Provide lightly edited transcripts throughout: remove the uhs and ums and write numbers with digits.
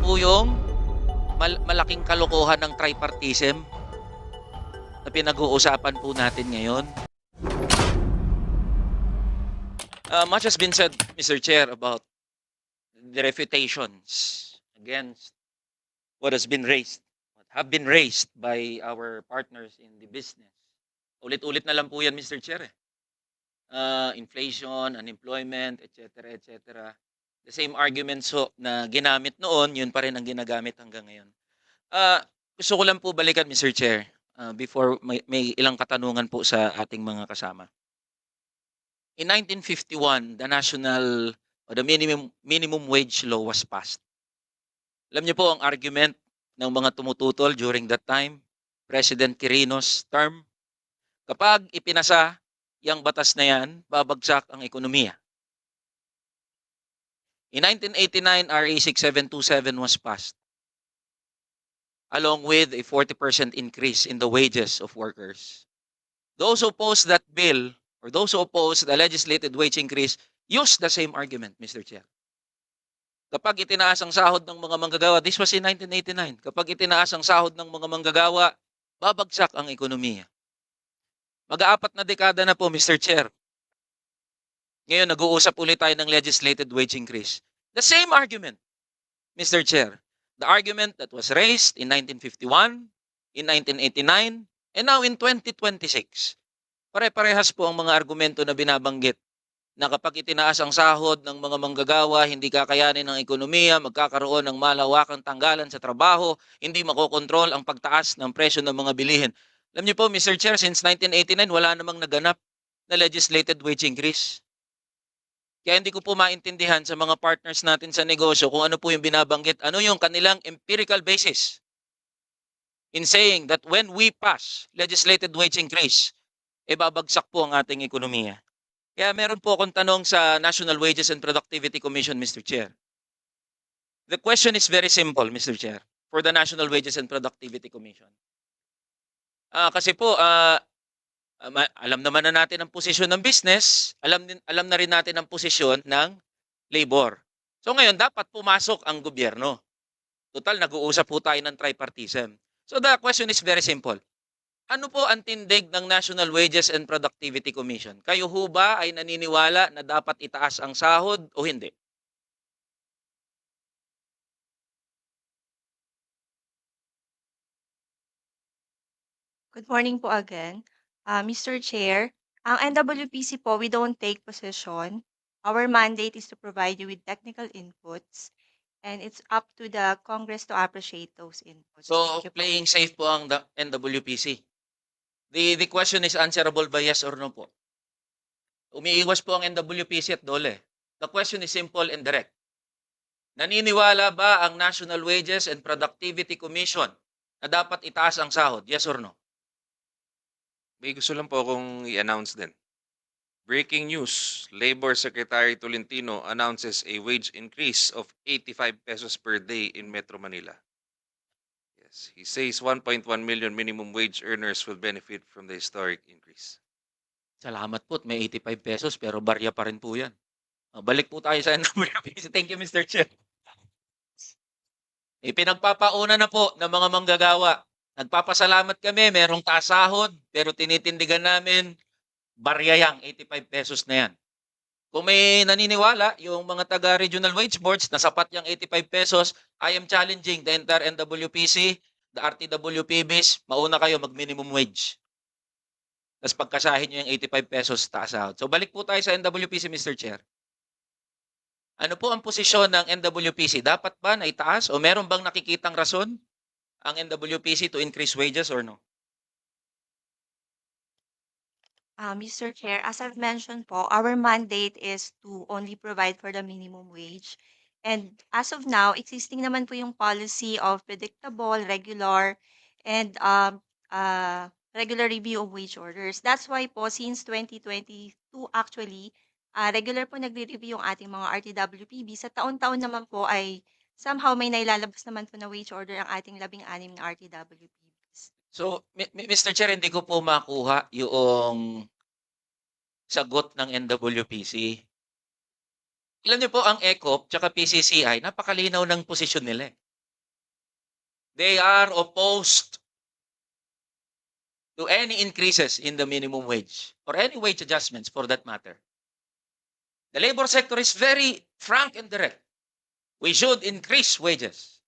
po yung malaking kalokohan ng tripartism na pinag-uusapan po natin ngayon? Much has been said, Mr. Chair, about the refutations against what has been raised, what have been raised by our partners in the business. Ulit-ulit na lang po yan, Mr. Chair. Inflation, unemployment, etc., etc. The same arguments so na ginamit noon, yun pa rin ang ginagamit hanggang ngayon. Gusto ko lang po balikan, Mr. Chair, before may ilang katanungan po sa ating mga kasama. In 1951, the national or the minimum wage law was passed. Alam niyo po ang argument ng mga tumututol during that time, President Quirino's term, kapag ipinasa yung batas na yan, babagsak ang ekonomiya. In 1989, RA 6727 was passed, along with a 40% increase in the wages of workers. Those who oppose that bill, or those who oppose the legislated wage increase, use the same argument, Mr. Chair. Kapag itinaas ang sahod ng mga manggagawa, this was in 1989, kapag itinaas ang sahod ng mga manggagawa, babagsak ang ekonomiya. Mag-aapat na dekada na po, Mr. Chair. Ngayon, nag-uusap ulit tayo ng legislated wage increase. The same argument, Mr. Chair. The argument that was raised in 1951, in 1989, and now in 2026. Pare-parehas po ang mga argumento na binabanggit na kapag itinaas ang sahod ng mga manggagawa, hindi kakayanin ng ekonomiya, magkakaroon ng malawakang tanggalan sa trabaho, hindi makokontrol ang pagtaas ng presyo ng mga bilihin. Alam niyo po, Mr. Chair, since 1989, wala namang naganap na legislated wage increase. Kaya hindi ko po maintindihan sa mga partners natin sa negosyo kung ano po yung binabanggit, ano yung kanilang empirical basis in saying that when we pass legislated wage increase, babagsak po ang ating ekonomiya. Kaya meron po akong tanong sa National Wages and Productivity Commission, Mr. Chair. The question is very simple, Mr. Chair, for the National Wages and Productivity Commission. Kasi po, alam naman na natin ang posisyon ng business, alam na rin natin ang posisyon ng labor. So ngayon, dapat pumasok ang gobyerno. Total, nag-uusap po tayo ng tripartism. So the question is very simple. Ano po ang tindig ng National Wages and Productivity Commission? Kayo ho ba ay naniniwala na dapat itaas ang sahod o hindi? Good morning po again. Mr. Chair, ang NWPC po, we don't take position. Our mandate is to provide you with technical inputs and it's up to the Congress to appreciate those inputs. So, Thank you po. playing safe po ang NWPC. The question is answerable by yes or no po. Umiiwas po ang NWPC at DOLE. The question is simple and direct. Naniniwala ba ang National Wages and Productivity Commission na dapat itaas ang sahod? Yes or no? May gusto lang po akong i-announce din. Breaking news, Labor Secretary Tolentino announces a wage increase of 85 pesos per day in Metro Manila. Yes, he says 1.1 million minimum wage earners will benefit from the historic increase. Salamat po, may 85 pesos pero barya pa rin po yan. Balik po tayo sa NWPC. Thank you, Mr. Chair. Pinagpapauna na po ng mga manggagawa. Nagpapasalamat kami, merong taas sahod, pero tinitindigan namin, barya yang 85 pesos na yan. Kung may naniniwala, yung mga taga-regional wage boards na sapat yung 85 pesos, I am challenging the entire NWPC, the RTWPBs, mauna kayo mag-minimum wage. Tapos pagkasahin nyo yung 85 pesos taas sahod. So balik po tayo sa NWPC, Mr. Chair. Ano po ang posisyon ng NWPC? Dapat ba na itaas o meron bang nakikitang rason ang NWPC to increase wages or no? Mr. Chair, as I've mentioned po, our mandate is to only provide for the minimum wage. And as of now, existing naman po yung policy of predictable, regular, and regular review of wage orders. That's why po, since 2022 actually, regular po nagre-review yung ating mga RTWPB. Sa taon-taon naman po ay somehow may nailalabas naman po na wage order ang ating 16 na RTWPBs. So, Mr. Chair, hindi ko po makuha yung sagot ng NWPC. Alam niyo po, ang ECOP tsaka PCCI, napakalinaw ng posisyon nila. they are opposed to any increases in the minimum wage or any wage adjustments for that matter. The labor sector is very frank and direct. We should increase wages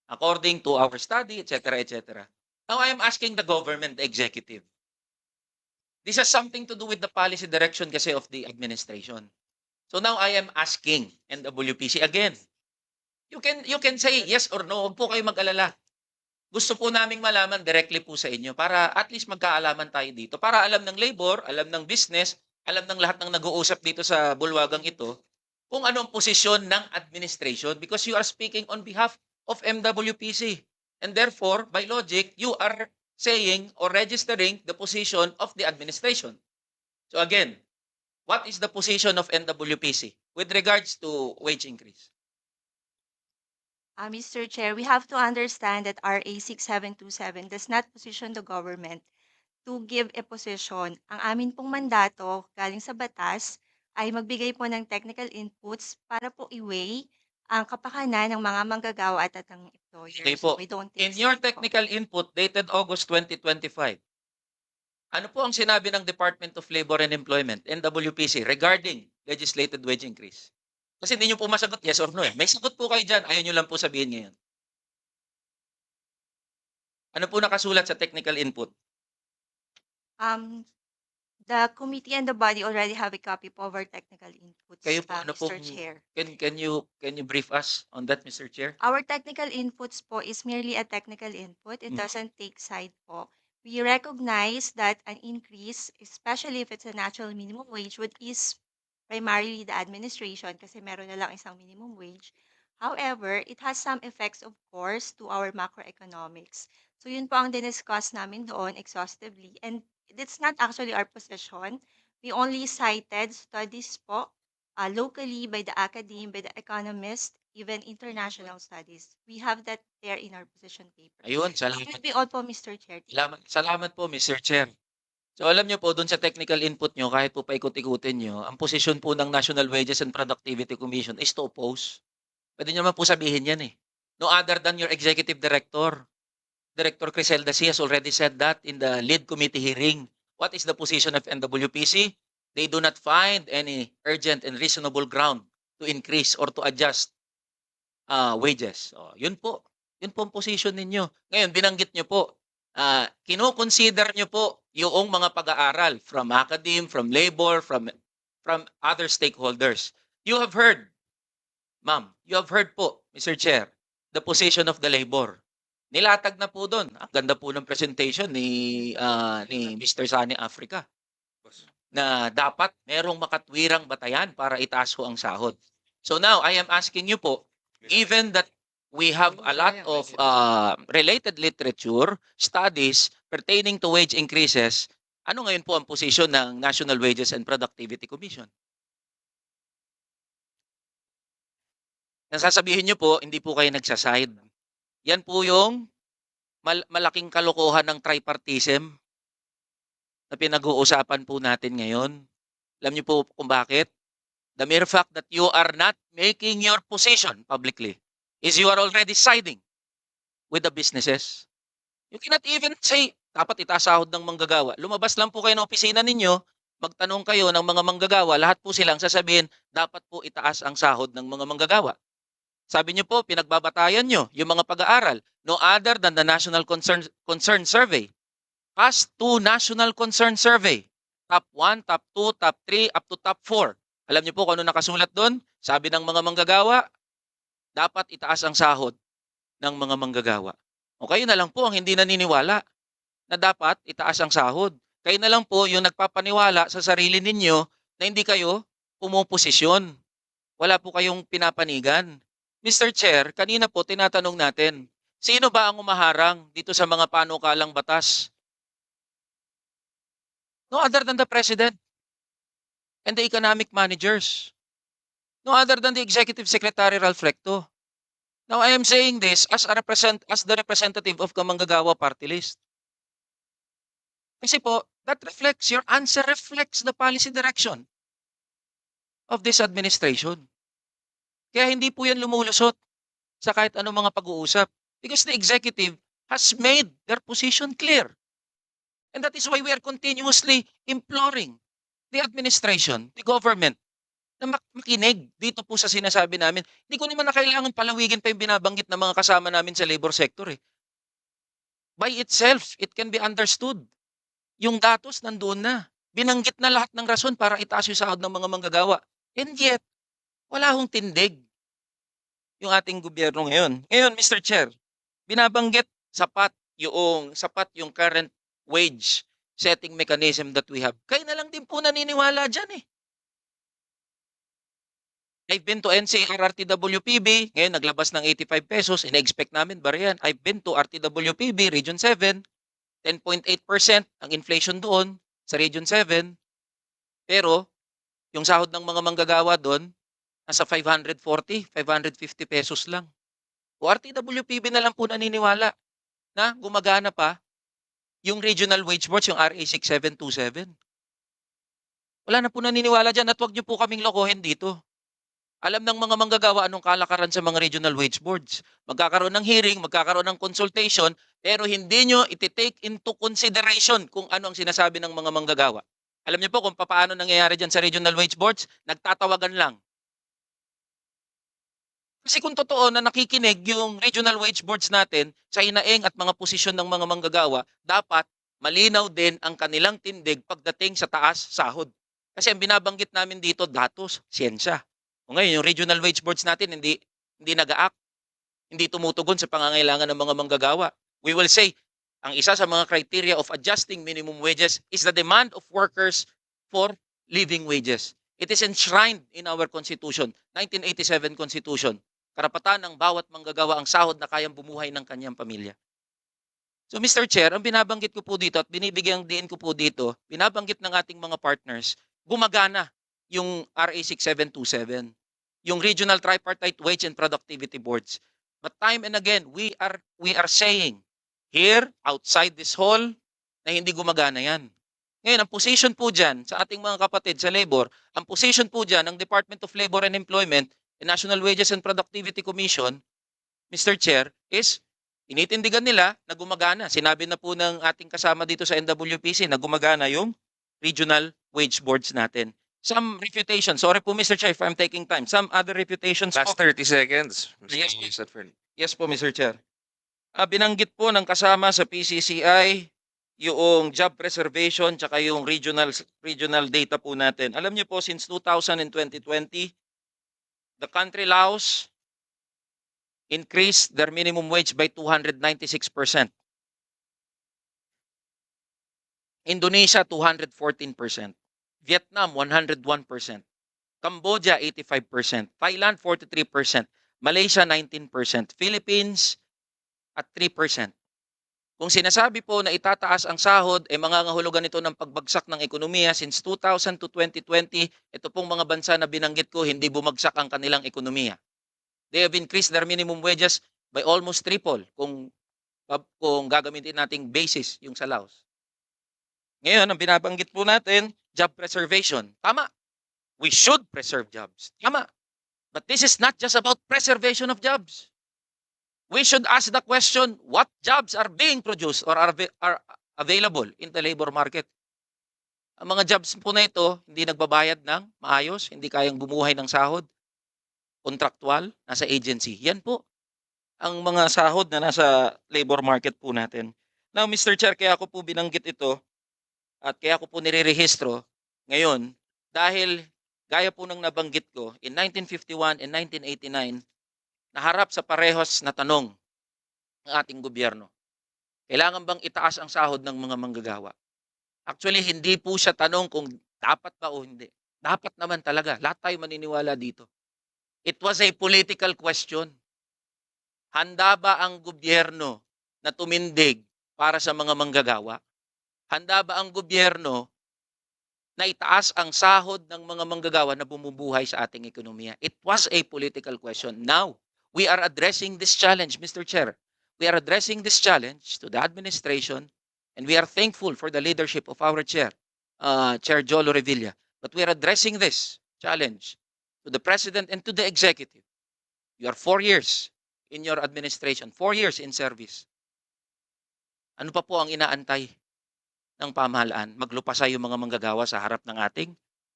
according to our study, etc., etc. Now I am asking the government, the executive. This has something to do with the policy direction kasi of the administration. So now I am asking NWPC again. You can say yes or no. Huwag po kayo mag-alala. Gusto po naming malaman directly po sa inyo para at least magkaalaman tayo dito. Para alam ng labor, alam ng business, alam ng lahat ng nag-uusap dito sa bulwagang ito kung ano ang posisyon ng administration because you are speaking on behalf of MWPC. And therefore, by logic, you are saying or registering the position of the administration. So again, what is the position of NWPC with regards to wage increase? Mr. Chair, we have to understand that RA 6727 does not position the government to give a position. Ang amin pong mandato galing sa batas ay magbigay po ng technical inputs para po i-weigh ang kapakanan ng mga manggagawa at ng employers. Okay po. We don't In take your side po. technical input dated August 2025, ano po ang sinabi ng Department of Labor and Employment, NWPC, regarding legislated wage increase? Kasi hindi nyo po masagot yes or no eh. May sagot po kayo dyan, ayaw nyo lang po sabihin ngayon. Ano po nakasulat sa technical input? The committee and the body already have a copy po of our technical inputs, Kayo po, ano po, Mr. Chair. can you brief us on that, Mr. Chair? Our technical inputs po is merely a technical input. It Mm. doesn't take side po. We recognize that an increase, especially if it's a natural minimum wage, would ease primarily the administration kasi meron na lang isang minimum wage. However, it has some effects, of course, to our macroeconomics. So yun po ang diniscuss namin doon exhaustively. And it's not actually our position. We only cited studies po locally by the academe, by the economist, even international studies. We have that there in our position paper. Ayun, That salamat. would be all po, Mr. Chair. Salamat po, Mr. Chair. So alam nyo po, dun sa technical input nyo, kahit po paikot-ikutin nyo, ang posisyon po ng National Wages and Productivity Commission is to oppose. Pwede nyo naman po sabihin yan eh. No other than your executive director. Director Criselda C has already said that in the lead committee hearing. What is the position of NWPC? They do not find any urgent and reasonable ground to increase or to adjust wages. So, yun po. Yun po ang position ninyo. Ngayon, binanggit nyo po, kino-consider nyo po yung mga pag-aaral from academe, from labor, from other stakeholders. You have heard, ma'am, you have heard po, Mr. Chair, the position of the labor. Nilatag na po doon. Ang ganda po ng presentation ni Mr. Sani Africa na dapat merong makatwirang batayan para itaas ho ang sahod. So now, I am asking you po, given that we have a lot of related literature, studies pertaining to wage increases, ano ngayon po ang posisyon ng National Wages and Productivity Commission? Nasasabihin nyo po, hindi po kayo nagsaside. Yan po yung malaking kalokohan ng tripartism na pinag-uusapan po natin ngayon. Alam niyo po kung bakit? The mere fact that you are not making your position publicly is you are already siding with the businesses. You cannot even say, dapat itaas sahod ng manggagawa. Lumabas lang po kayo ng opisina ninyo, magtanong kayo ng mga manggagawa, lahat po silang sasabihin, dapat po itaas ang sahod ng mga manggagawa. Sabi niyo po, pinagbabatayan niyo yung mga pag-aaral, no other than the National Concern Survey. Past 2 National Concern Survey. Top 1, top 2, top 3, up to top 4. Alam niyo po kung ano nakasulat doon? Sabi ng mga manggagawa, dapat itaas ang sahod ng mga manggagawa. O kayo na lang po ang hindi naniniwala na dapat itaas ang sahod. Kayo na lang po yung nagpapaniwala sa sarili ninyo na hindi kayo pumoposisyon. Wala po kayong pinapanigan. Mr. Chair, kanina po tinatanong natin, sino ba ang umaharang dito sa mga panukalang batas? No other than the President and the economic managers. No other than the Executive Secretary Ralph Recto. Now I am saying this as the representative of Kamanggagawa Party List. Kasi po, that reflects, your answer reflects the policy direction of this administration. Kaya hindi po yan lumulusot sa kahit anong mga pag-uusap. Because the executive has made their position clear. And that is why we are continuously imploring the administration, the government, na makinig dito po sa sinasabi namin. Hindi ko naman na kailangan palawigin pa yung binabanggit ng mga kasama namin sa labor sector eh. By itself, it can be understood. Yung datos nandoon na. Binanggit na lahat ng rason para itaas yung sahod ng mga manggagawa. And yet, wala hong tindig yung ating gobyerno ngayon. Ngayon, Mr. Chair, binabanggit sapat yung current wage setting mechanism that we have. Kayo na lang din po naniniwala dyan eh. I've been to NCR RTWPB, ngayon naglabas ng 85 pesos, ina-expect namin ba yan? I've been to RTWPB, Region 7, 10.8% ang inflation doon sa Region 7. Pero, yung sahod ng mga manggagawa doon, nasa 540, 550 pesos lang. O RTWPB na lang po naniniwala na gumagana pa yung regional wage boards, yung RA 6727. Wala na po naniniwala dyan at huwag niyo po kaming lokohin dito. Alam ng mga manggagawa anong kalakaran sa mga regional wage boards. Magkakaroon ng hearing, magkakaroon ng consultation, pero hindi nyo iti-take into consideration kung ano ang sinasabi ng mga manggagawa. Alam niyo po kung paano nangyayari dyan sa regional wage boards? Nagtatawagan lang. Kasi kung totoo na nakikinig yung regional wage boards natin sa inaeng at mga posisyon ng mga manggagawa, dapat malinaw din ang kanilang tindig pagdating sa taas sahod. Kasi ang binabanggit namin dito, datos, siyensya. O ngayon, yung regional wage boards natin hindi nag-act, hindi tumutugon sa pangangailangan ng mga manggagawa. We will say, ang isa sa mga criteria of adjusting minimum wages is the demand of workers for living wages. It is enshrined in our Constitution, 1987 Constitution. Karapatan ng bawat manggagawa ang sahod na kayang bumuhay ng kanyang pamilya. So Mr. Chair, ang binabanggit ko po dito at binibigyang diin ko po dito, binabanggit ng ating mga partners, gumagana yung RA 6727, yung Regional Tripartite Wage and Productivity Boards. But time and again, we are saying here, outside this hall, na hindi gumagana yan. Ngayon, ang position po dyan sa ating mga kapatid sa labor, ang position po dyan ng Department of Labor and Employment and National Wages and Productivity Commission, Mr. Chair, is tinitindigan nila na gumagana. Sinabi na po ng ating kasama dito sa NWPC na gumagana yung regional wage boards natin. Some refutation, sorry po Mr. Chair if I'm taking time, some other refutations Last po. 30 seconds. Yes, Mr. Fern. Yes po Mr. Chair. Binanggit po ng kasama sa PCCI yung job preservation tsaka yung regional data po natin. Alam niyo po since 2000 and 2020, the country Laos increased their minimum wage by 296%. Indonesia 214%. Vietnam 101%. Cambodia 85%. Thailand 43%. Malaysia 19%. Philippines at 3%. Kung sinasabi po na itataas ang sahod, mangangahulugan ito ng pagbagsak ng ekonomiya since 2000 to 2020, ito pong mga bansa na binanggit ko, hindi bumagsak ang kanilang ekonomiya. They have increased their minimum wages by almost triple kung gagamitin nating basis yung sa Laos. Ngayon, ang binabanggit po natin, job preservation. Tama. We should preserve jobs. Tama. But this is not just about preservation of jobs. We should ask the question, what jobs are being produced or are available in the labor market? Ang mga jobs po na ito, hindi nagbabayad ng maayos, hindi kayang bumuhay ng sahod, kontraktual, nasa agency. Yan po ang mga sahod na nasa labor market po natin. Now, Mr. Chair, kaya ako po binanggit ito at kaya ako po nirerehistro ngayon dahil gaya po ng nabanggit ko, in 1951 and 1989, naharap sa parehas na tanong ng ating gobyerno. Kailangan bang itaas ang sahod ng mga manggagawa? Actually, hindi po siya tanong kung dapat ba o hindi. Dapat naman talaga. Lahat tayo maniniwala dito. It was a political question. Handa ba ang gobyerno na tumindig para sa mga manggagawa? Handa ba ang gobyerno na itaas ang sahod ng mga manggagawa na bumubuhay sa ating ekonomiya? It was a political question. Now, we are addressing this challenge, Mr. Chair. We are addressing this challenge to the administration and we are thankful for the leadership of our Chair, Chair Jolo Revilla. But we are addressing this challenge to the President and to the Executive. You are 4 years in your administration, 4 years in service. Ano pa po ang inaantay ng pamahalaan? Maglupasa yung mga manggagawa sa harap ng ating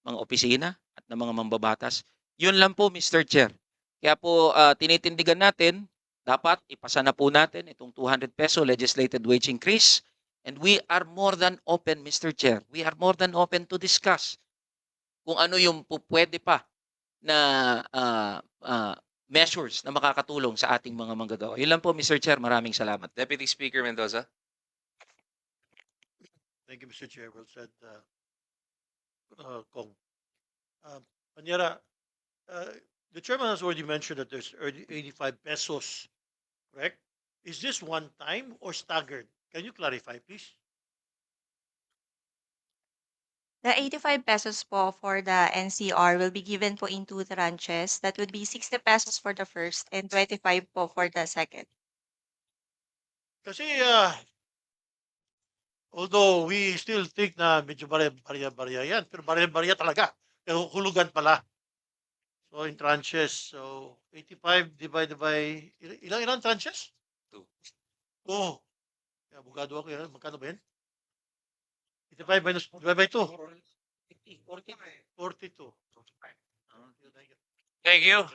mga opisina at ng mga mambabatas. Yun lang po, Mr. Chair. Kaya po tinitindigan natin, dapat ipasa na po natin itong 200 peso legislated wage increase. And we are more than open, Mr. Chair. We are more than open to discuss kung ano yung pwede pa na measures na makakatulong sa ating mga manggagawa. Yun lang po, Mr. Chair. Maraming salamat. Deputy Speaker Mendoza. Thank you, Mr. Chair. Well said, Kong. Panyera, the chairman has already mentioned that there's 85 pesos, correct? Is this one time or staggered? Can you clarify, please? The 85 pesos po for the NCR will be given po in two tranches. That would be 60 pesos for the first and 25 po for the second. Kasi, although we still think na medyo barya-barya yan, pero barya-barya talaga. Pero hulugan pala. So, in tranches, so 85 divided by, ilang tranches? Two. Oh, abogado ako yan. Magkano ba yan? 85 minus divided by 2. 42. Thank you.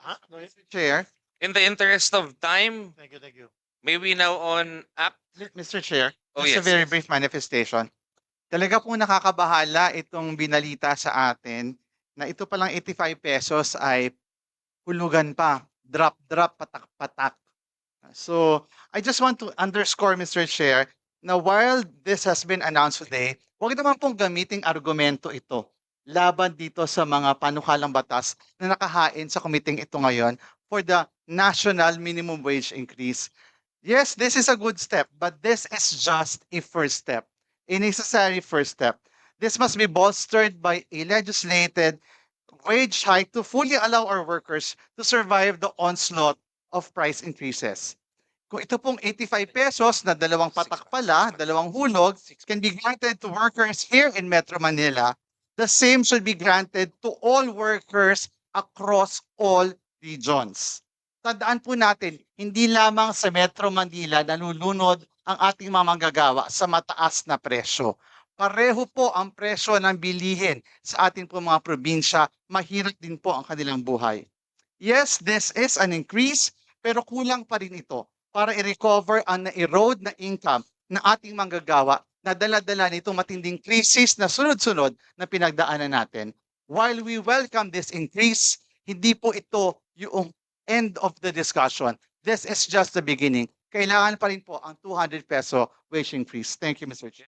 Ah, no, Chair, In the interest of time, thank you, thank you. may we now on app? Mr. Chair, Oh, just a yes, very yes. brief manifestation. Talaga po nakakabahala itong binalita sa atin na ito palang 85 pesos ay hulugan pa, drop, patak-patak. So, I just want to underscore, Mr. Chair, na while this has been announced today, huwag naman pong gamiting argumento ito laban dito sa mga panukalang batas na nakahain sa komiting ito ngayon for the national minimum wage increase. Yes, this is a good step, but this is just a first step, a necessary first step. This must be bolstered by a legislated wage hike to fully allow our workers to survive the onslaught of price increases. Kung ito pong 85 pesos na dalawang patak pala, dalawang hulog, can be granted to workers here in Metro Manila, the same should be granted to all workers across all regions. Tandaan po natin, hindi lamang sa Metro Manila nalulunod ang ating mga manggagawa sa mataas na presyo. Pareho po ang presyo ng bilihin sa ating po mga probinsya, mahirap din po ang kanilang buhay. Yes, this is an increase, pero kulang pa rin ito para i-recover ang na-erode na income ng ating manggagawa na dala-dala nitong matinding krisis na sunod-sunod na pinagdaanan natin. While we welcome this increase, hindi po ito yung end of the discussion. This is just the beginning. Kailangan pa rin po ang 200 peso wage increase. Thank you, Mr. Chair.